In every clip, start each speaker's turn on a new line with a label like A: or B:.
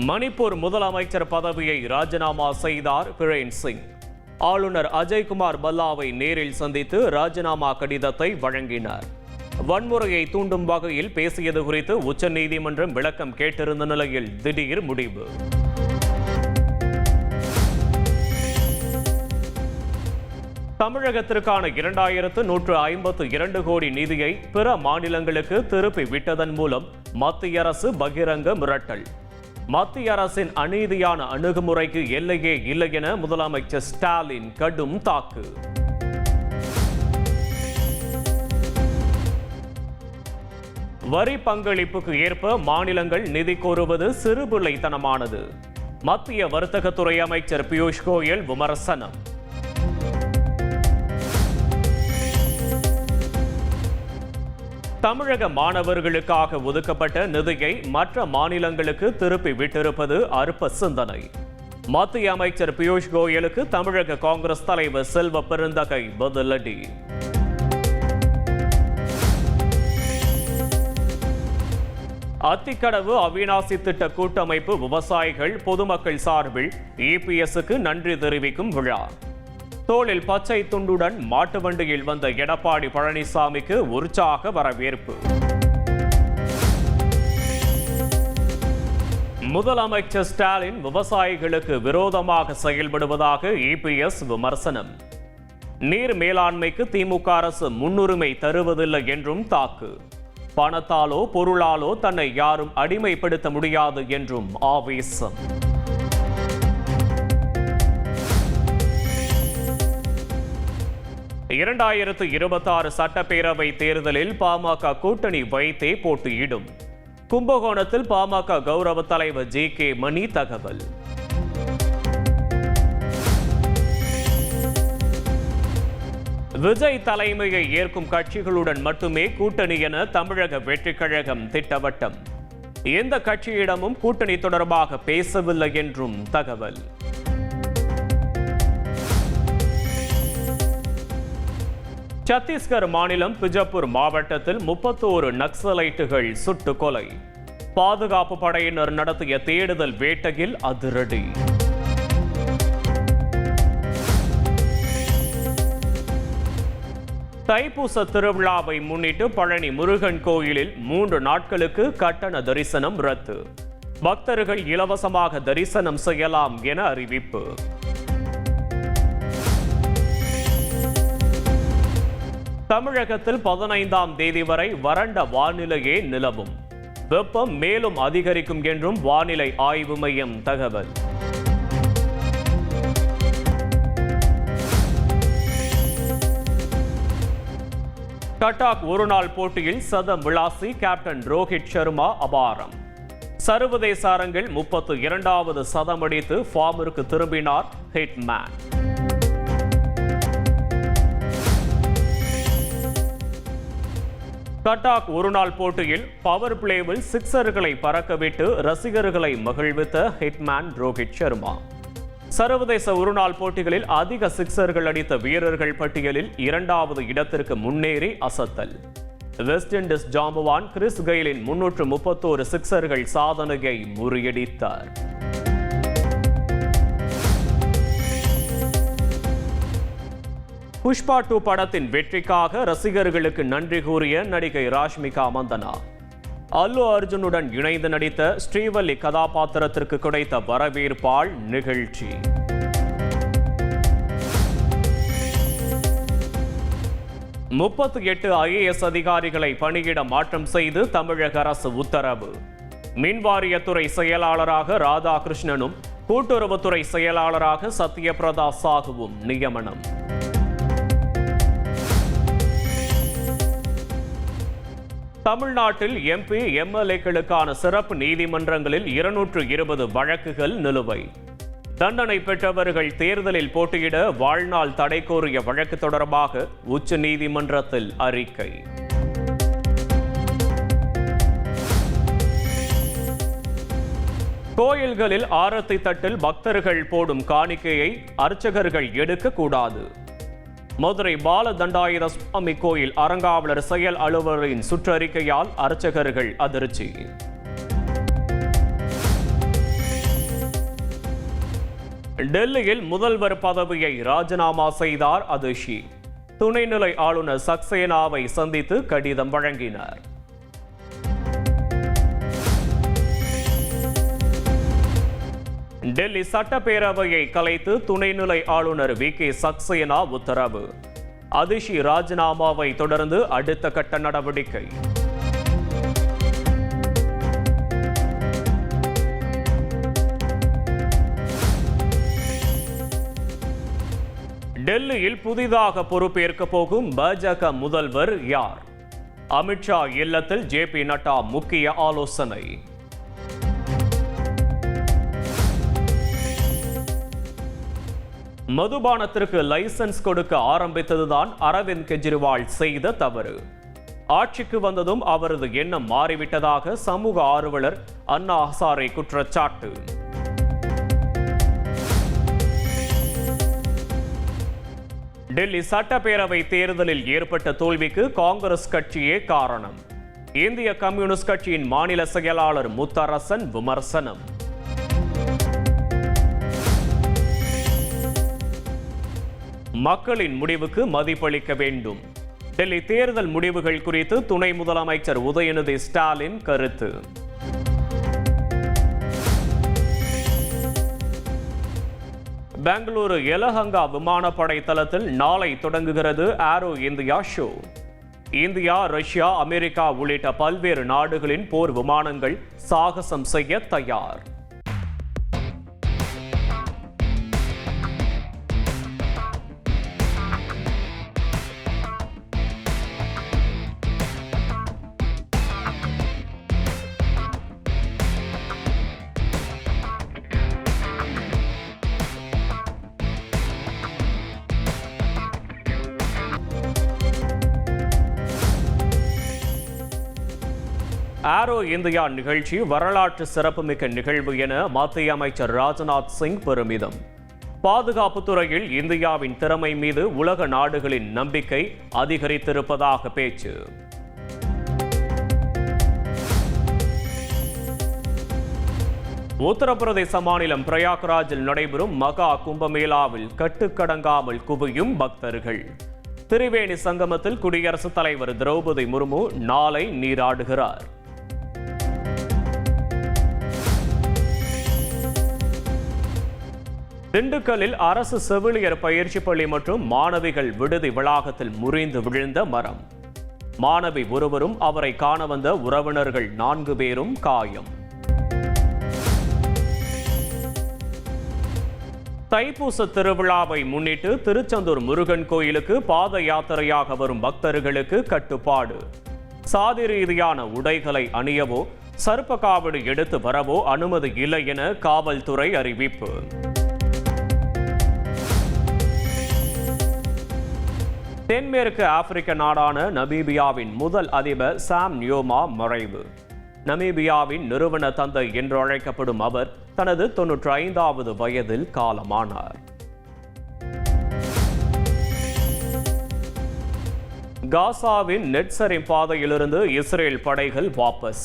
A: மணிப்பூர் முதலமைச்சர் பதவியை ராஜினாமா செய்தார் பிரேன் சிங். ஆளுநர் அஜய்குமார் பல்லாவை நேரில் சந்தித்து ராஜினாமா கடிதத்தை வழங்கினார். வன்முறையை தூண்டும் வகையில் பேசியது குறித்து உச்சநீதிமன்றம் விளக்கம் கேட்டிருந்த நிலையில் திடீர் முடிவு. தமிழகத்திற்கான 2152 கோடி நிதியை பிற மாநிலங்களுக்கு திருப்பி விட்டதன் மூலம் மத்திய அரசு பகிரங்க மிரட்டல். மத்திய அரசின் அநீதியான அணுகுமுறைக்கு எல்லையே இல்லை என முதலமைச்சர் ஸ்டாலின் கடும் தாக்கு. வரி பங்களிப்புக்கு ஏற்ப மாநிலங்கள் நிதி கோருவது சிறுபிள்ளைத்தனமானது. மத்திய வர்த்தகத்துறை அமைச்சர் பியூஷ் கோயல் விமர்சனம். தமிழக மாணவர்களுக்காக ஒதுக்கப்பட்ட நிதியை மற்ற மாநிலங்களுக்கு திருப்பி விட்டிருப்பது அற்ப சிந்தனை. மத்திய அமைச்சர் பியூஷ் கோயலுக்கு தமிழக காங்கிரஸ் தலைவர் செல்வ பெருந்தகை பதிலடி. அத்திக்கடவு அவிநாசி திட்ட கூட்டமைப்பு விவசாயிகள் பொதுமக்கள் சார்பில் இபிஎஸ்க்கு நன்றி தெரிவிக்கும் விழா. தோளில் பச்சை துண்டுடன் மாட்டு வண்டியில் வந்த எடப்பாடி பழனிசாமிக்கு உற்சாக வரவேற்பு. முதலமைச்சர் ஸ்டாலின் விவசாயிகளுக்கு விரோதமாக செயல்படுவதாக இபிஎஸ் விமர்சனம். நீர் மேலாண்மைக்கு திமுக அரசு முன்னுரிமை தருவதில்லை என்றும் தாக்கு. பணத்தாலோ பொருளாலோ தன்னை யாரும் அடிமைப்படுத்த முடியாது என்றும் ஆவேசம். இரண்டாயிரத்து 26 சட்டப்பேரவை தேர்தலில் பாமக கூட்டணி வைத்தே போட்டியிடும். கும்பகோணத்தில் பாமக கௌரவ தலைவர் ஜே.கே. மணி தகவல். விஜய் தலைமையை ஏற்கும் கட்சிகளுடன் மட்டுமே கூட்டணி என தமிழக வெற்றிக் கழகம் திட்டவட்டம். எந்த கட்சியிடமும் கூட்டணி தொடர்பாக பேசவில்லை என்றும் தகவல். சத்தீஸ்கர் மாநிலம் பிஜப்பூர் மாவட்டத்தில் 31 நக்சலைட்டுகள் சுட்டுக் கொலை. பாதுகாப்பு படையினர் நடத்திய தேடுதல் வேட்டையில் அதிரடி. தைப்பூச திருவிழாவை முன்னிட்டு பழனி முருகன் கோயிலில் 3 நாட்களுக்கு கட்டண தரிசனம் ரத்து. பக்தர்கள் இலவசமாக தரிசனம் செய்யலாம் என அறிவிப்பு. தமிழகத்தில் 15ஆம் தேதி வரை வறண்ட வானிலையே நிலவும். வெப்பம் மேலும் அதிகரிக்கும் என்றும் வானிலை ஆய்வு மையம் தகவல். கட்டாக் ஒருநாள் போட்டியில் சதம் விளாசி கேப்டன் ரோஹித் சர்மா அபாரம். சர்வதேச அரங்கில் 32வது சதம் அடித்து ஃபார்மிற்கு திரும்பினார் ஹிட்மேன். கட்டாக் ஒருநாள் போட்டியில் பவர் பிளேவில் சிக்சர்களை பறக்கவிட்டு ரசிகர்களை மகிழ்வித்த ஹிட்மேன் ரோஹித் சர்மா. சர்வதேச ஒருநாள் போட்டிகளில் அதிக சிக்சர்கள் அடித்த வீரர்கள் பட்டியலில் 2வது இடத்திற்கு முன்னேறி அசத்தல். வெஸ்ட் இண்டீஸ் ஜாம்பவான் கிறிஸ் கெயிலின் 331 சிக்சர்கள் சாதனையை முறியடித்தார். புஷ்பா 2 படத்தின் வெற்றிக்காக ரசிகர்களுக்கு நன்றி கூறிய நடிகை ராஷ்மிகா மந்தனா. அல்லு அர்ஜுனுடன் இணைந்து நடித்த ஸ்ரீவல்லி கதாபாத்திரத்திற்கு கிடைத்த வரவேற்பால் நிகழ்ச்சி. முப்பத்து 8 IAS அதிகாரிகளை பணியிட மாற்றம் செய்து தமிழக அரசு உத்தரவு. மின்வாரியத்துறை செயலாளராக ராதாகிருஷ்ணனும் கூட்டுறவுத்துறை செயலாளராக சத்யபிரதா சாகுவும் நியமனம். தமிழ்நாட்டில் MP MLAக்களுக்கான சிறப்பு நீதிமன்றங்களில் 220 வழக்குகள் நிலுவை. தண்டனை பெற்றவர்கள் தேர்தலில் போட்டியிட வாழ்நாள் தடை கோரிய வழக்கு தொடர்பாக உச்ச நீதிமன்றத்தில் அறிக்கை. கோயில்களில் ஆரத்தி தட்டில் பக்தர்கள் போடும் காணிக்கையை அர்ச்சகர்கள் எடுக்கக்கூடாது. மதுரை பால தண்டாயுத சுவாமி கோயில் அறங்காவலர் செயல் அலுவலரின் சுற்றறிக்கையால் அர்ச்சகர்கள் அதிர்ச்சி. டெல்லியில் முதல்வர் பதவியை ராஜினாமா செய்தார் அதிஷி. துணைநிலை ஆளுநர் சக்சேனாவை சந்தித்து கடிதம் வழங்கினார். டெல்லி சட்டப்பேரவையை கலைத்து துணைநிலை ஆளுநர் வி.கே. சக்சேனா உத்தரவு. அதிஷி ராஜினாமாவை தொடர்ந்து அடுத்த கட்ட நடவடிக்கை. டெல்லியில் புதிதாக பொறுப்பேற்க போகும் பாஜக முதல்வர் யார்? அமித்ஷா இல்லத்தில் ஜே.பி. நட்டா முக்கிய ஆலோசனை. மதுபானத்திற்கு லைசன்ஸ் கொடுக்க ஆரம்பித்ததுதான் அரவிந்த் கெஜ்ரிவால் செய்த தவறு. ஆட்சிக்கு வந்ததும் அவரது எண்ணம் மாறிவிட்டதாக சமூக ஆர்வலர் அண்ணா ஹசாரே குற்றச்சாட்டு. டெல்லி சட்டப்பேரவை தேர்தலில் ஏற்பட்ட தோல்விக்கு காங்கிரஸ் கட்சியே காரணம். இந்திய கம்யூனிஸ்ட் கட்சியின் மாநில செயலாளர் முத்தரசன் விமர்சனம். மக்களின் முடிவுக்கு மதிப்பளிக்க வேண்டும். டெல்லி தேர்தல் முடிவுகள் குறித்து துணை முதலமைச்சர் உதயநிதி ஸ்டாலின் கருத்து. பெங்களூரு எலஹங்கா விமானப்படை தளத்தில் நாளை தொடங்குகிறது aero India show. India, Russia, America உள்ளிட்ட பல்வேறு நாடுகளின் போர் விமானங்கள் சாகசம் செய்ய தயார். ஏரோ இந்தியா நிகழ்ச்சி வரலாற்று சிறப்புமிக்க நிகழ்வு என மத்திய அமைச்சர் ராஜ்நாத் சிங் பெருமிதம். பாதுகாப்பு துறையில் இந்தியாவின் திறமை மீது உலக நாடுகளின் நம்பிக்கை அதிகரித்திருப்பதாக பேச்சு. உத்தரப்பிரதேச மாநிலம் பிரயாக்ராஜில் நடைபெறும் மகா கும்பமேளாவில் கட்டுக்கடங்காமல் குவியும் பக்தர்கள். திரிவேணி சங்கமத்தில் குடியரசுத் தலைவர் திரௌபதி முர்மு நாளை நீராடுகிறார். திண்டுக்கல்லில் அரசு செவிலியர் பயிற்சி பள்ளி மற்றும் மாணவிகள் விடுதி வளாகத்தில் முறிந்து விழுந்த மரம். மாணவி ஒருவரும் அவரை காண வந்த உறவினர்கள் 4 பேரும் காயம். தைப்பூச திருவிழாவை முன்னிட்டு திருச்செந்தூர் முருகன் கோயிலுக்கு பாத யாத்திரையாக வரும் பக்தர்களுக்கு கட்டுப்பாடு. சாதி ரீதியான உடைகளை அணியவோ சர்ப்ப காவடி எடுத்து வரவோ அனுமதி இல்லை என காவல்துறை அறிவிப்பு. தென்மேற்கு ஆப்பிரிக்க நாடான நமீபியாவின் முதல் அதிபர் சாம் நியோமா மறைவு. நமீபியாவின் நிறுவன தந்தை என்று அழைக்கப்படும் அவர் தனது 95வது வயதில் காலமானார். காசாவின் நெட்சரிம் பாதையிலிருந்து இஸ்ரேல் படைகள் வாபஸ்.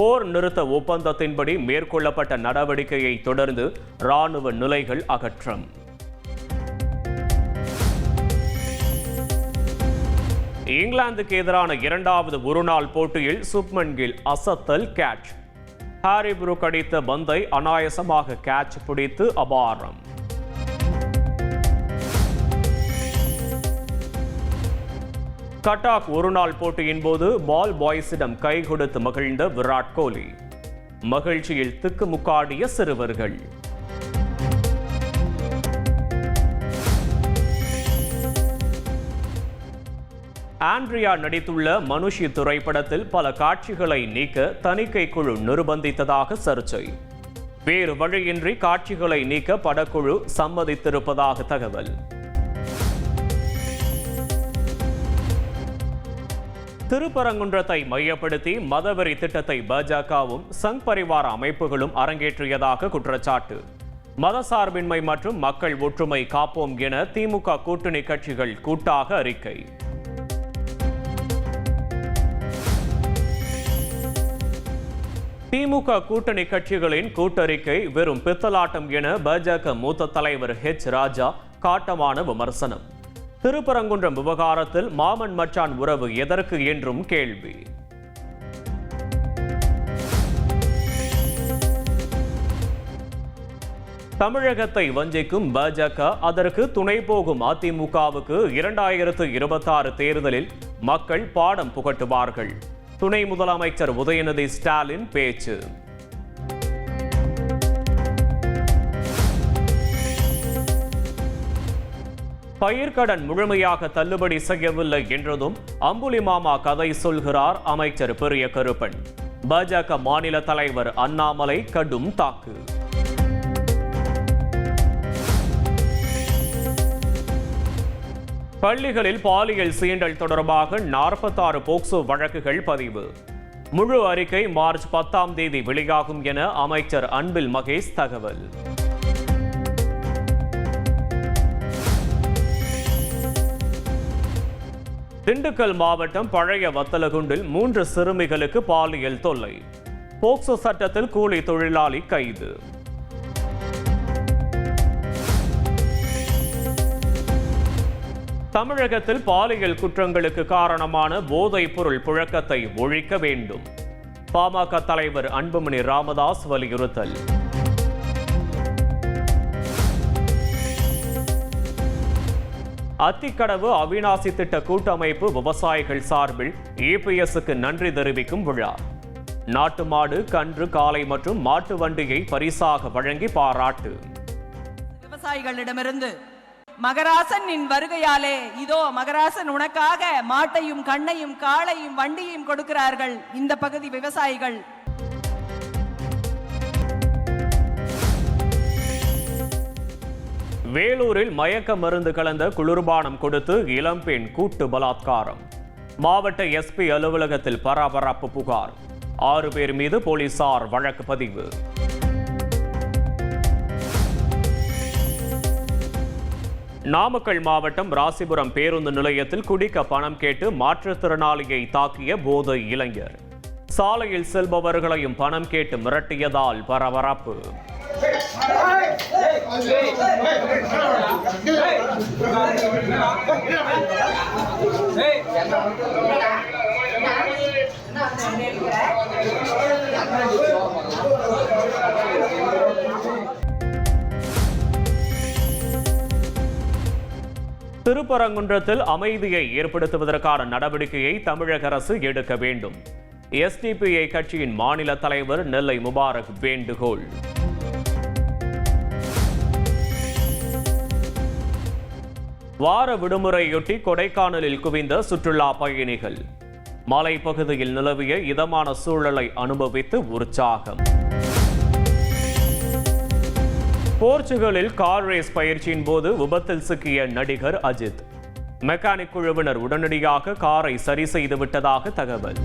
A: போர் நிறுத்த ஒப்பந்தத்தின்படி மேற்கொள்ளப்பட்ட நடவடிக்கையை தொடர்ந்து ராணுவ நிலைகள் அகற்றம். இங்கிலாந்துக்கு எதிரான 2வது ஒருநாள் போட்டியில் சுப்மன் கில் அசத்தல் கேட்ச். ஹாரி புரூக் அடித்த பந்தை அனாயசமாக கேட்ச் பிடித்து அபாரம். கட்டாக் ஒருநாள் போட்டியின் போது பால் பாய்ஸிடம் கை கொடுத்து மகிழ்ந்த விராட் கோலி. மகிழ்ச்சியில் திக்குமுக்காடிய சிறுவர்கள். ஆண்ட்ரியா நடித்துள்ள மனுஷி திரைப்படத்தில் பல காட்சிகளை நீக்க தணிக்கை குழு நிர்பந்தித்ததாக சர்ச்சை. வேறு வழியின்றி காட்சிகளை நீக்க படக்குழு சம்மதித்திருப்பதாக தகவல். திருப்பரங்குன்றத்தை மையப்படுத்தி மதவெறி திட்டத்தை பாஜகவும் சங் பரிவார அமைப்புகளும் அரங்கேற்றியதாக குற்றச்சாட்டு. மதசார்பின்மை மற்றும் மக்கள் ஒற்றுமை காப்போம் என திமுக கூட்டணி கட்சிகள் கூட்டாக அறிக்கை. திமுக கூட்டணி கட்சிகளின் கூட்டறிக்கை வெறும் பித்தலாட்டம் என பாஜக மூத்த தலைவர் ராஜா காட்டமான விமர்சனம். திருப்பரங்குன்றம் விவகாரத்தில் மாமன் மச்சான் உறவு எதற்கு என்றும் கேள்வி. தமிழகத்தை வஞ்சிக்கும் பாஜக, அதற்கு துணை போகும் அதிமுகவுக்கு 2026 தேர்தலில் மக்கள் பாடம் புகட்டுவார்கள். துணை முதலமைச்சர் உதயநிதி ஸ்டாலின் பேச்சு. பயிர்க்கடன் முழுமையாக தள்ளுபடி செய்யவில்லை என்றதும் அம்புலி மாமா கதை சொல்கிறார் அமைச்சர் பெரிய கருப்பன். பாஜக மாநில தலைவர் அண்ணாமலை கடும் தாக்கு. பள்ளிகளில் பாலியல் சீண்டல் தொடர்பாக 46 போக்சோ வழக்குகள் பதிவு. முழு அறிக்கை மார்ச் 10ஆம் தேதி வெளியாகும் என அமைச்சர் அன்பில் மகேஷ் தகவல். திண்டுக்கல் மாவட்டம் பழைய வத்தலகுண்டில் 3 சிறுமிகளுக்கு பாலியல் தொல்லை. போக்சோ சட்டத்தில் கூலி தொழிலாளி கைது. தமிழகத்தில் பாலியல் குற்றங்களுக்கு காரணமான போதைப் பொருள் புழக்கத்தை ஒழிக்க வேண்டும். பாமக தலைவர் அன்புமணி ராமதாஸ் வலியுறுத்தல். அத்திக்கடவு அவிநாசி திட்ட கூட்டமைப்பு விவசாயிகள் சார்பில் EPSக்கு நன்றி தெரிவிக்கும் விழா. நாட்டு மாடு, கன்று, காளை மற்றும் மாட்டு வண்டியை பரிசாக வழங்கி பாராட்டு.
B: விவசாயிகளிடமிருந்து மகராசனின் வருகையாலே இதோ மகராசன் உனக்காக மாட்டையும் கண்ணையும் காளையும் வண்டியையும் கொடுக்கிறார்கள் இந்த பகுதி விவசாயிகள்.
A: வேலூரில் மயக்க மருந்து கலந்த குளிர்பானம் கொடுத்து இளம்பெண் கூட்டு பலாத்காரம். மாவட்ட SP அலுவலகத்தில் பரபரப்பு புகார். 6 பேர் மீது போலீசார் வழக்கு பதிவு. நாமக்கல் மாவட்டம் ராசிபுரம் பேருந்து நிலையத்தில் குடிக்க பணம் கேட்டு மாற்றுத்திறனாளியை தாக்கிய போதை இளைஞர். சாலையில் செல்பவர்களையும் பணம் கேட்டு மிரட்டியதால் பரபரப்பு. திருப்பரங்குன்றத்தில் அமைதியை ஏற்படுத்துவதற்கான நடவடிக்கையை தமிழக அரசு எடுக்க வேண்டும். SDPI கட்சியின் மாநில தலைவர் நெல்லை முபாரக் வேண்டுகோள். வார விடுமுறையொட்டி கொடைக்கானலில் குவிந்த சுற்றுலா பயணிகள். மலைப்பகுதியில் நிலவிய இதமான சூழலை அனுபவித்து உற்சாகம். போர்ச்சுகலில் கார் ரேஸ் பயிற்சியின் போது விபத்தில் சிக்கிய நடிகர் அஜித். மெக்கானிக் குழுவினர் உடனடியாக காரை சரி செய்து விட்டதாக தகவல்.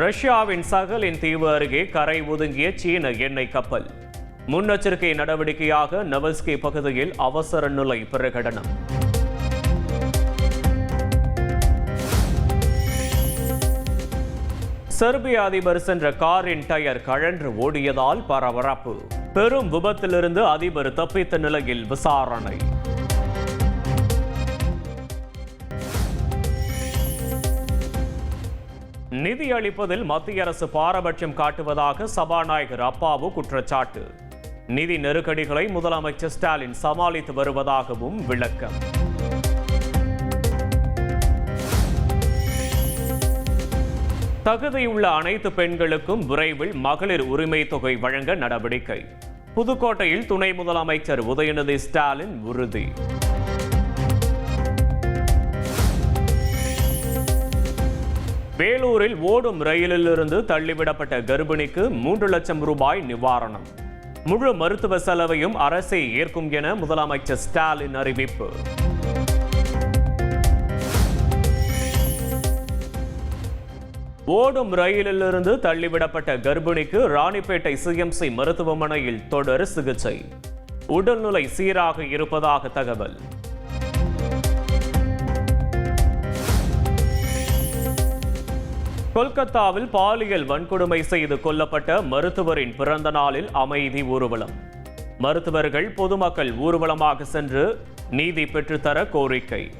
A: ரஷ்யாவின் சகலின் தீவு அருகே கரை ஒதுங்கிய சீன எண்ணெய் கப்பல். முன்னெச்சரிக்கை நடவடிக்கையாக நவல்ஸ்கி பகுதியில் அவசர நிலை பிரகடனம். செர்பிய அதிபர் சென்ற காரின் டயர் கழன்று ஓடியதால் பரபரப்பு. பெரும் விபத்திலிருந்து அதிபர் தப்பித்த நிலையில் விசாரணை. நிதி அளிப்பதில் மத்திய அரசு பாரபட்சம் காட்டுவதாக சபாநாயகர் அப்பாவு குற்றச்சாட்டு. நிதி நெருக்கடிகளை முதலமைச்சர் ஸ்டாலின் சமாளித்து வருவதாகவும் விளக்கம். தகுதியுள்ள அனைத்து பெண்களுக்கும் விரைவில் மகளிர் உரிமை தொகை வழங்க நடவடிக்கை. புதுக்கோட்டையில் துணை முதலமைச்சர் உதயநிதி ஸ்டாலின் உறுதி. வேலூரில் ஓடும் ரயிலிலிருந்து தள்ளிவிடப்பட்ட கர்ப்பிணிக்கு 3 லட்சம் ரூபாய் நிவாரணம். முழு மருத்துவ செலவையும் அரசே ஏற்கும் என முதலமைச்சர் ஸ்டாலின் அறிவிப்பு. ஓடும் ரயிலிலிருந்து தள்ளிவிடப்பட்ட கர்ப்பிணிக்கு ராணிப்பேட்டை CMC மருத்துவமனையில் தொடர் சிகிச்சை. உடல்நிலை சீராக இருப்பதாக தகவல். கொல்கத்தாவில் பாலியல் வன்கொடுமை செய்து கொல்லப்பட்ட மருத்துவரின் பிறந்த நாளில் அமைதி ஊர்வலம். மருத்துவர்கள் பொதுமக்கள் ஊர்வலமாக சென்று நீதி பெற்றுத்தர கோரிக்கை.